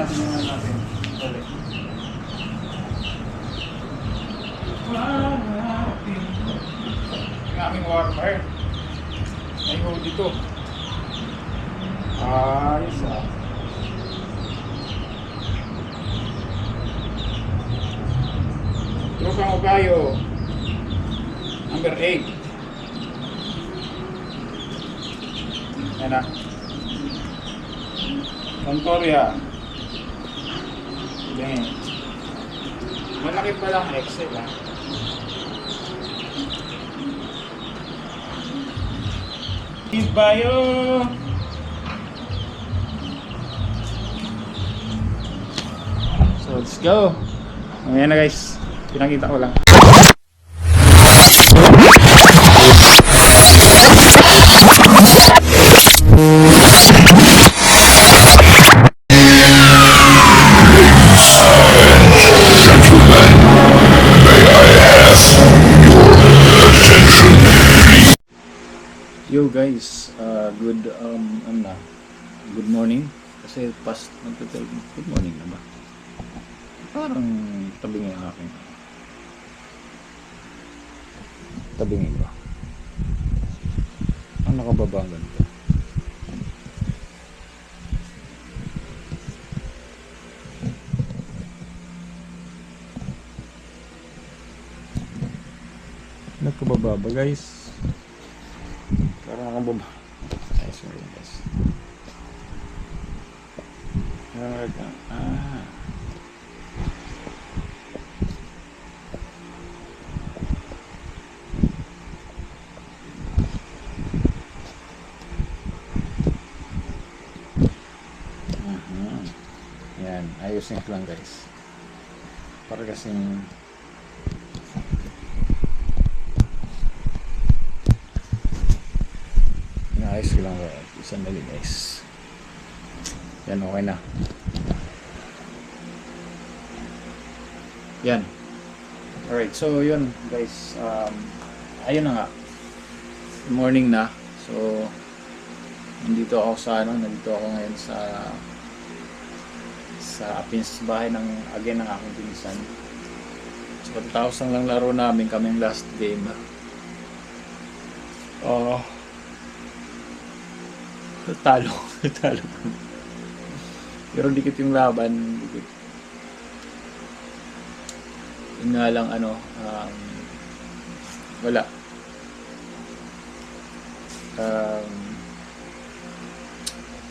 natin yung ano natin. Dali. Yung aming warmer. May hole dito. Ayos ah. Trupang Ogayo. Number 8. Yan na. Montoria. Yan. Malaki pa lang Excel ha. Ibayo. So let's go. Ayan na guys. Pinakita ko lang. Yo guys, good morning. Kasi past good morning na ba? Parang tabing yung akin. Tabingin ba? Ang nakababa ang ganito. Nagkababa ba guys? Parang nakababa. Ayos mo rin guys. Yan, ayusin ko lang guys. Para kasing ayos ko lang guys. Sandali guys. Yan, okay na. Yan. Alright, so yun guys. Ayun na nga. Morning na. So nandito ako nandito ako ngayon sa bahay ng again ng aking pinsan. So 1,000 lang laro namin kaming last game. Talo. Pero dikit yung laban, dikit. Yun nga lang wala.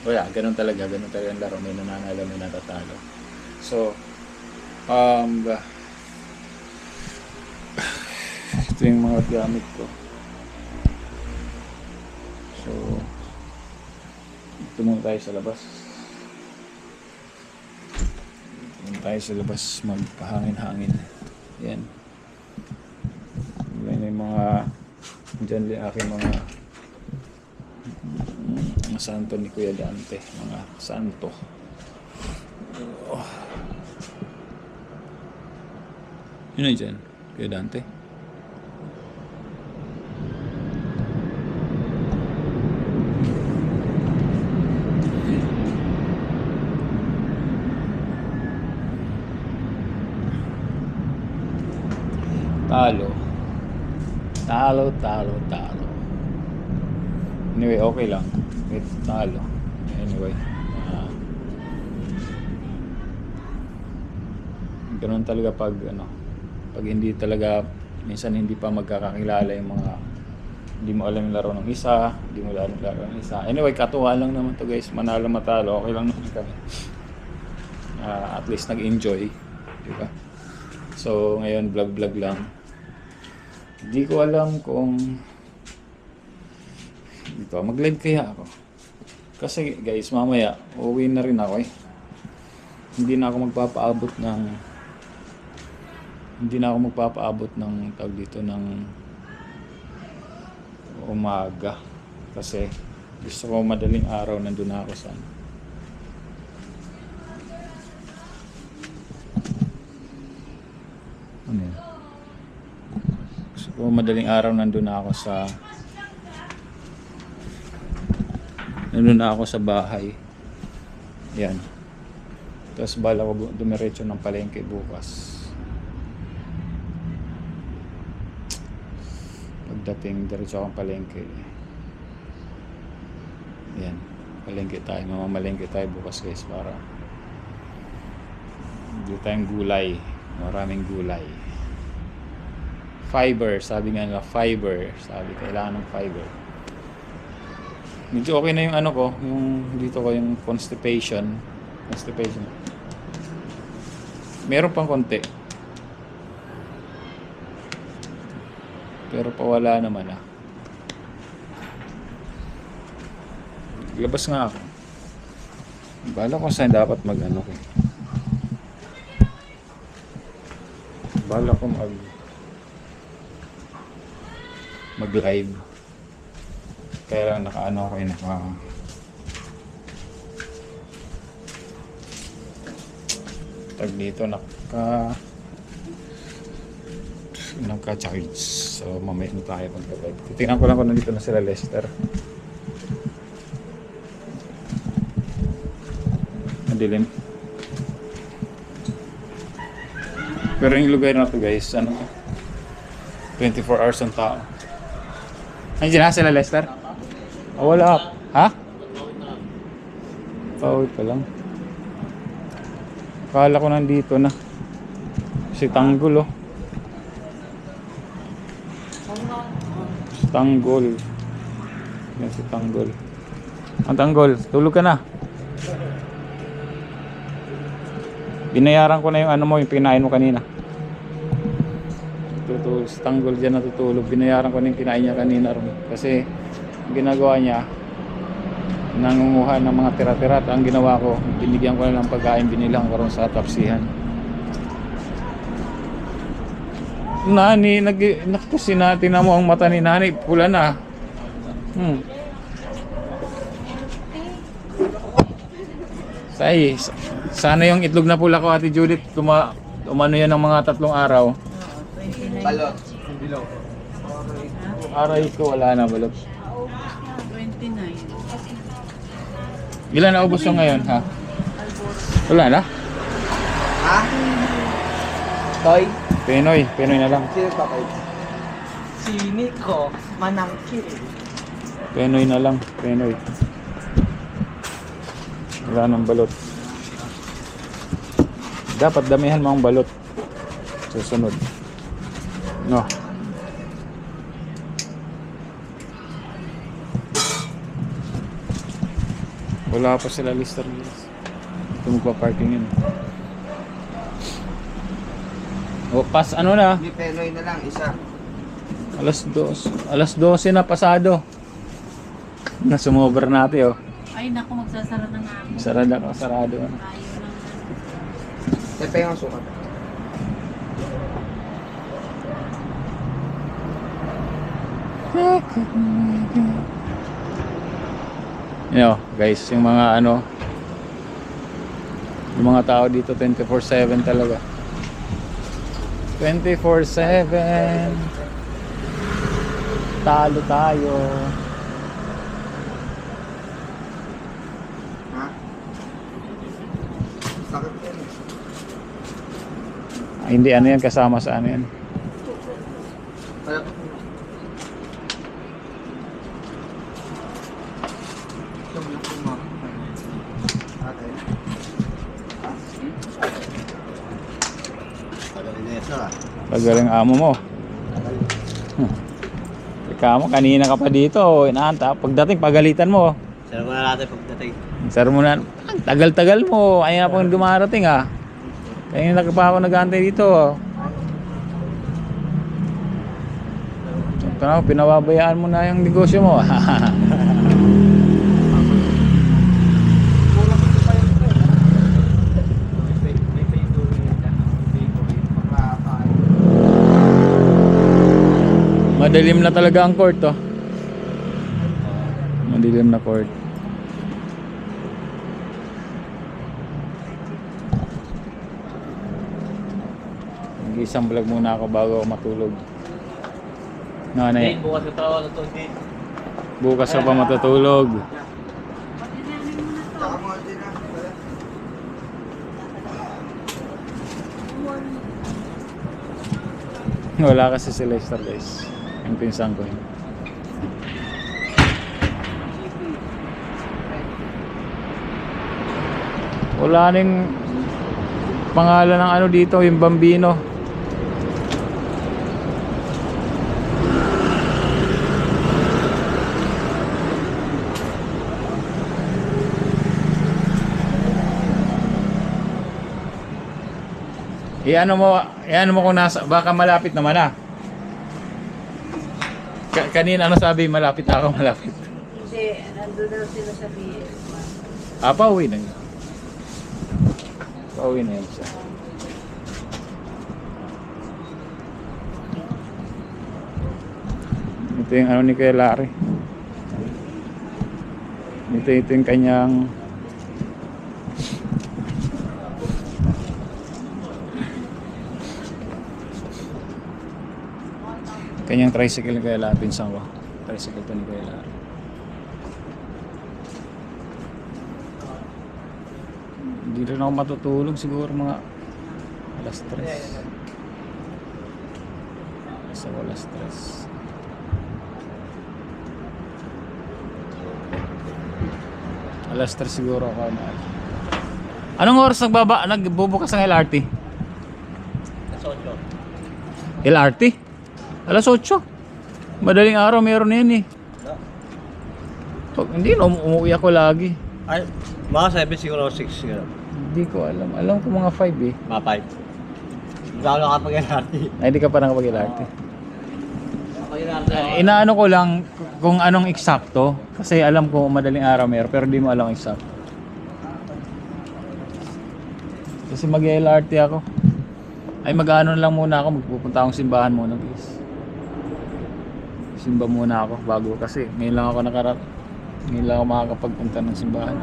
Wala, ganun talaga ang laro, may nananalo, may natatalo. So, ito yung mga gamit ko. So, ito muna tayo sa labas. Magpahangin-hangin. Yan. Yan yung mga dyan yung aking mga santo ni Kuya Dante. Mga santo. Yun na dyan, Kuya Dante. Talo. Anyway, okay lang. Talo. Anyway. Ganun talaga pag hindi talaga, minsan hindi pa magkakakilala yung mga, hindi mo alam yung laro ng isa, hindi mo alam yung laro ng isa. Anyway, katuwa lang naman to guys. Manalo matalo, okay lang naman kami. At least nag-enjoy. Diba? So, ngayon vlog lang. Hindi ko alam kung mag-live kaya ako. Kasi guys, mamaya uuwi na rin ako eh. Hindi na ako magpapaabot ng tawag dito ng umaga. Kasi gusto ko madaling araw nandun na ako sa madaling araw nandun na ako sa bahay. Yan. Tapos bala ko dumiretso ng palengke bukas. Pagdating diretso akong palengke. Yan, palengke tayo, mamamalengke tayo bukas guys para hindi tayong gulay, maraming gulay. Fiber, sabi nga nila fiber, sabi kailangan ng fiber. Medyo okay na yung ano ko, yung dito ko yung constipation. Meron pang konti. Pero pawala naman ah. Labas nga ako. Bala ko saan dapat mag-ano ko. Bala ko mag-live. Kaya lang naka-ano ako eh, tag dito naka-charge. So mamaya na tayo pagkabag. Titingnan ko lang kung nandito na sila Lester. Madilim. Pero yung lugar na to guys, ano, 24 hours ang tao. Nandiyan na sila Lester? Oh, wala. Ha? Pauwi pa lang. Kala ko nandito na. Si Tanggol oh. Si Tanggol. Yan si Tanggol. Ang Tanggol, tulog ka na. Binayaran ko na yung ano mo, yung pinain mo kanina. Tutulog, si Tanggol dyan natutulog. Binayaran ko na yung kinain niya kanina ron. Kasi ang ginagawa niya, nangunguha ng mga tira-tira. At ang ginawa ko, binigyan ko na ng pagkain, binilang ko ron sa tapsihan. Nani, nakusin natin na mo ang mata ni Nani, pula na. Sana yung itlog na pula ko, Ate Judith, umano yan ng mga 3 araw. Balot. Aray ko, wala na balot. 29. Ilan na ubos yung ngayon, ha? Wala na? Ha? Toy? Pinoy na lang. Sino pa kayo? Si Nico Manangkil. Pinoy na lang, Pinoy. Wala nang balot. Dapat damihan mo ang balot. Susunod. No. Wala pa sila Lister. Ito magpa-parking yun. O, pas ano na? Hindi, Penoy na lang, isa. Alas 12 na pasado. Nasumobra natin oh. Ay naku, magsasara na nga ako. Sarado. Ayaw lang. Tepe yung sukat. You know, guys, yung mga ano, yung mga tao dito 24/7 talaga. 24/7. Talo tayo. Ha? Sakit yan. Hindi ano yan, kasama sa ano yan. Wala. Pagaling amo mo. Ikaw mo, kanina ka pa dito. Inaanta. Pagdating, pagalitan mo. Sir, wala natin pagdating. Sir mo na, tagal-tagal mo. Ayaw na pong dumarating ah. Kanina ka pa ako nag-aantay dito. Ito na, pinababayaan mo na yung negosyo mo. Madilim na talaga ang court oh. Madilim na court. Mag-isang vlog muna ako bago ako matulog. Nanay. Bukas na tawa na to, din. Bukas ka pa matutulog. Wala kasi si Lester guys. Yung pinsan ko yun. Wala nang pangalan ng ano dito, yung Bambino. Iano mo kung nasa, baka malapit naman ah. Kanina ano sabi, malapit na ako, malapit. Kasi nandun daw sila sa BS. Pauwi na yun. Pauwi na yun siya. Ito yung ano ni Kuya Larry. Ito yung kanyang tricycle ni Kuya Larry. Pinsan ko. Tricycle to ni Kuya Larry. Hindi rin ako matutulog siguro mga alas 3. Sa alas 3. Alas 3 siguro ako na. Anong oras nagbubukas ang LRT? LRT? Alas 8. Madaling araw meron na yan eh. Hindi na umuwi ako lagi. Ay, mga 7 siguro 6 siguro. Hindi ko alam. Alam ko mga 5 eh. Mga 5. Hindi ako nakapag-LRT. Ay, hindi ka pa nakapag-LRT. Nakapag-LRT ako. Inaano ko lang kung anong eksakto. Kasi alam ko madaling araw meron, pero di mo alam ang eksakto. Kasi mag-LRT ako. Ay, mag-ano lang muna ako. Magpupunta akong simbahan muna, please. Simba muna ako bago kasi ngayon lang ako makakapagpunta ng simbahan.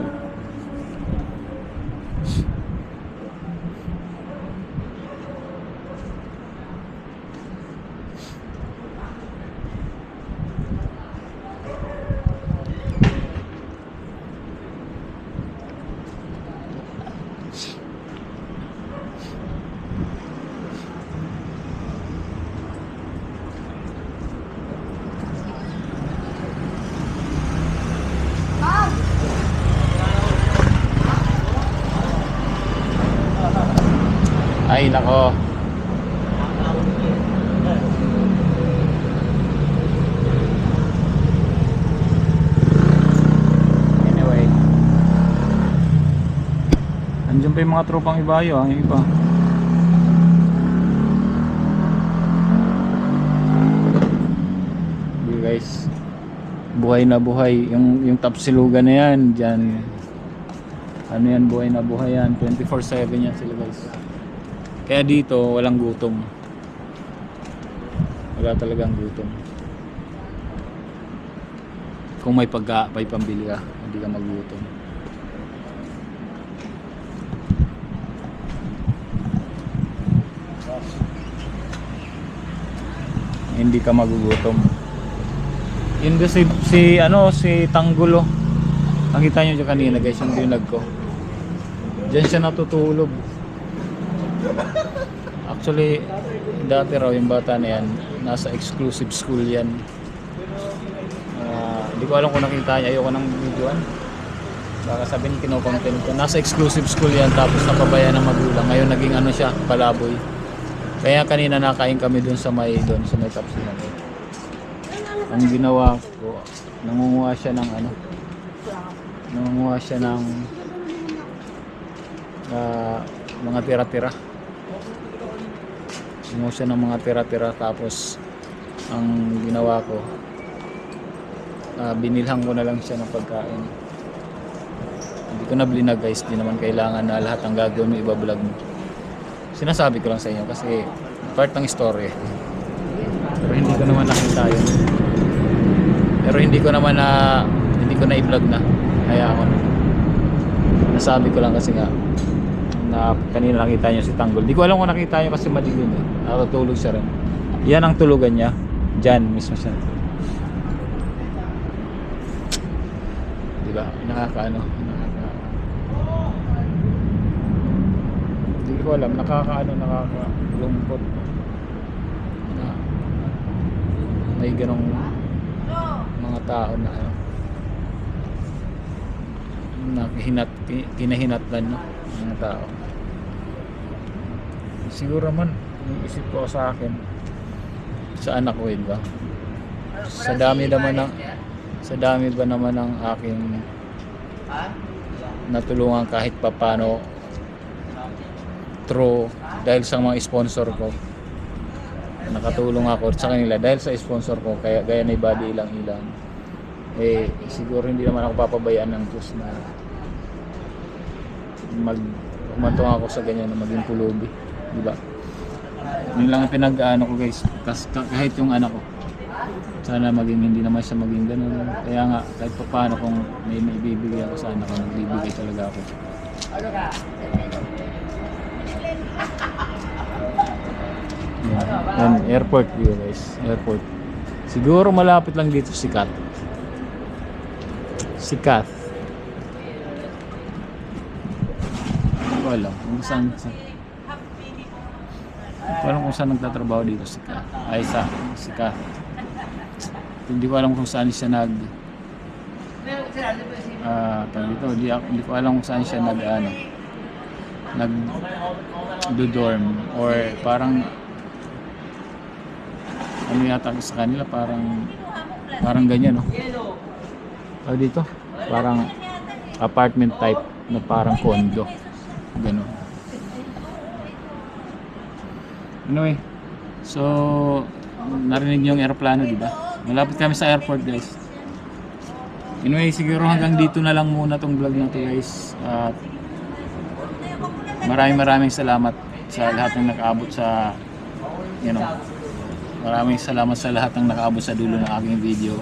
Ay nako. Anyway, andiyan pa yung mga tropang ibayo, yung iba. Okay guys, buhay na buhay yung Tapsilugan na yan dyan. Ano yan, buhay na buhay yan, 24/7 yan sila guys. Kaya dito walang gutom. Wala talagang gutom. Kung may pambili ka, hindi ka magutom. Hindi ka magugutom. Yun si Tanggulo. Nakita nyo dyan kanina guys, yung dinag ko. Diyan siya natutulog. Actually, dati raw yung bata na yan, nasa exclusive school yan. Hindi ko alam kung nakita niya, ayoko nang videoan. Baka sabihin kino-content ko. Nasa exclusive school yan, tapos napabayaan ng magulang. Ngayon naging ano siya, palaboy. Kaya kanina nakain kami dun sa may Tapsilugan. Ang ginawa ko, nangunguha siya ng mga tira-tira. Nangunguha siya ng mga tira-tira, tapos ang ginawa ko, binilhan ko na lang siya ng pagkain. Hindi ko na blinag guys, di naman kailangan na lahat ng gagawin mo ibablog mo. Sinasabi ko lang sa inyo kasi part ng story. Pero hindi ko naman nakita yun. Pero hindi ko na i-vlog na. Kaya ako nasabi ko lang kasi nga na kanina nakita niyo si Tanggol. Di ko alam kung nakita niyo kasi madilim eh. Nakatulog siya rin. Yan ang tulugan niya. Diyan mismo siya. Diba? Nakakaano. Hindi ko alam, nakakalungkot na may ganong mga tao na ano, na kinahinatlan, no, mga tao. Siguro man iisip ko sa akin, sa anak ko, ba, sa dami ba naman ng aking natulungan kahit papano through dahil sa mga sponsor ko, nakatulong ako sa kanila dahil sa sponsor ko, kaya gaya ni Buddy ilang siguro hindi naman ako papabayaan ng Diyos na humantong ako sa ganyan na maging pulubi, di ba? Yun lang ang pinag-ano ko, guys, kahit yung anak ko, sana hindi naman siya maging ganun. Kaya nga kahit pa paano kung may ibibigay ako sa anak ko, nagbibigay talaga ako. Yan, airport view, guys, airport. Siguro malapit lang dito si Kath. Hindi ko alam kung saan nagtatrabaho dito si Kath. Si Kath. Hindi ko alam kung saan siya hindi ko alam kung saan siya nag-dorm or parang ano yata sa kanila, parang ganyan, no? Dito parang apartment type na parang condo, gano'n. Anyway, so narinig niyo yung aeroplano, di ba? Malapit kami sa airport, guys. Anyway, siguro hanggang dito na lang muna tong vlog na to, guys. At maraming salamat sa lahat ng nakaabot sa, maraming salamat sa lahat ng nakaabot sa dulo ng aking video.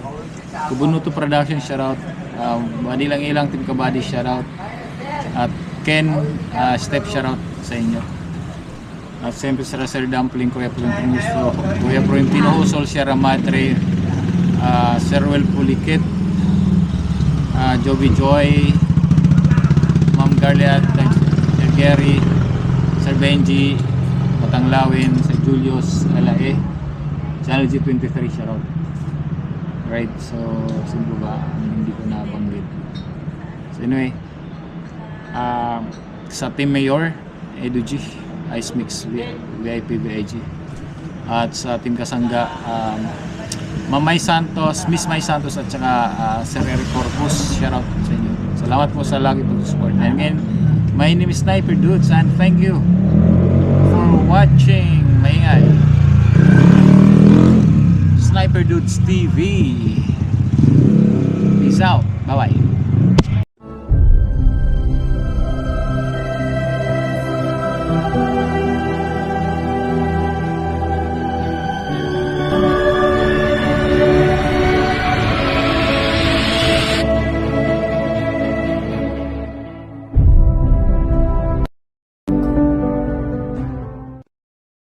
Kubunuto Production, shoutout. Badi lang ilang Team Kabady, shoutout. At Ken Step, shoutout sa inyo. At siyempre sa Sir Dumpling, Kuya Prointino Husol, Sierra Madre, Sir Will Pulikit, Joby Joy, Ma'am Garliat, Sir Gary, Sir Benji, Matanglawin, Sir Julius Alae, Channel G23, shoutout. Right, so sino ba hindi ko nabanggit. So anyway, sa Team Mayor, Edu G, Ice Mix, VIP, VIG. At sa Team Kasangga, Mamay Santos, Miss May Santos, at saka Sir Eric Corpus, shoutout sa inyo. Salamat po sa lagi pag-support. And again, my name is Sniper Dudes, and thank you for watching. Maingay Sniper Dudes TV. Peace out. Bye-bye.